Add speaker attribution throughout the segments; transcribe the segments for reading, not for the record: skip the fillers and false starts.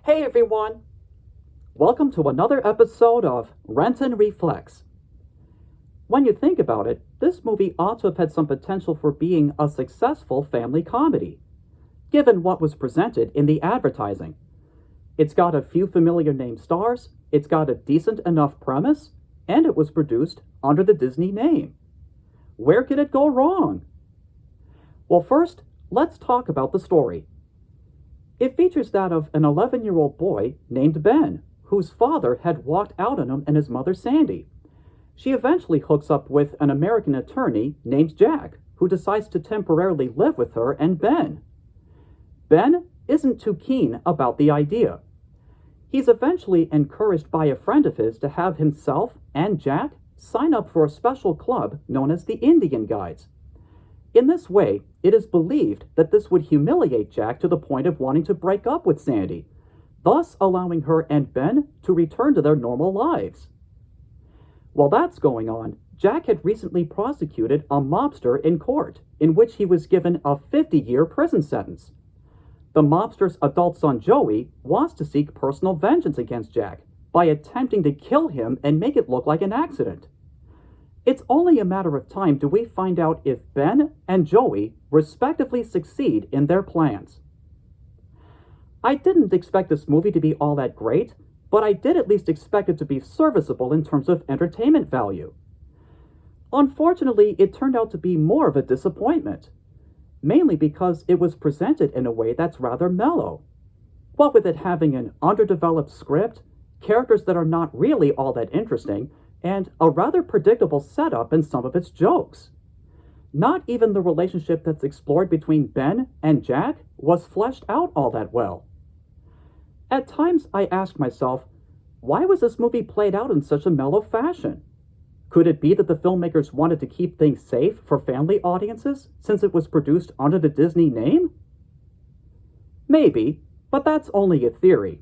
Speaker 1: Hey everyone! Welcome to another episode of Renton Reflects. When you think about it, this movie ought to have had some potential for being a successful family comedy, given what was presented in the advertising. It's got a few familiar name stars, it's got a decent enough premise, and it was produced under the Disney name. Where could it go wrong? Well, first, let's talk about the story. It features that of an 11-year-old boy named Ben, whose father had walked out on him and his mother Sandy. She eventually hooks up with an American attorney named Jack, who decides to temporarily live with her and Ben. Ben isn't too keen about the idea. He's eventually encouraged by a friend of his to have himself and Jack sign up for a special club known as the Indian Guides. In this way, it is believed that this would humiliate Jack to the point of wanting to break up with Sandy, thus allowing her and Ben to return to their normal lives. While that's going on, Jack had recently prosecuted a mobster in court, in which he was given a 50-year prison sentence. The mobster's adult son Joey wants to seek personal vengeance against Jack by attempting to kill him and make it look like an accident. It's only a matter of time till we find out if Ben and Joey respectively succeed in their plans. I didn't expect this movie to be all that great, but I did at least expect it to be serviceable in terms of entertainment value. Unfortunately, it turned out to be more of a disappointment, mainly because it was presented in a way that's rather mellow. What with it having an underdeveloped script, characters that are not really all that interesting, and a rather predictable setup in some of its jokes. Not even the relationship that's explored between Ben and Jack was fleshed out all that well. At times I asked myself, why was this movie played out in such a mellow fashion? Could it be that the filmmakers wanted to keep things safe for family audiences since it was produced under the Disney name? Maybe, but that's only a theory.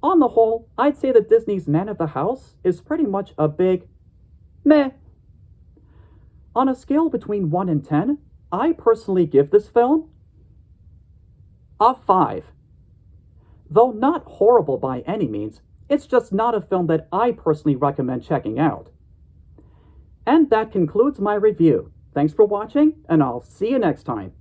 Speaker 1: On the whole, I'd say that Disney's Man of the House is pretty much a big meh. On a scale between 1 and 10, I personally give this film a 5. Though not horrible by any means, it's just not a film that I personally recommend checking out. And that concludes my review. Thanks for watching, and I'll see you next time.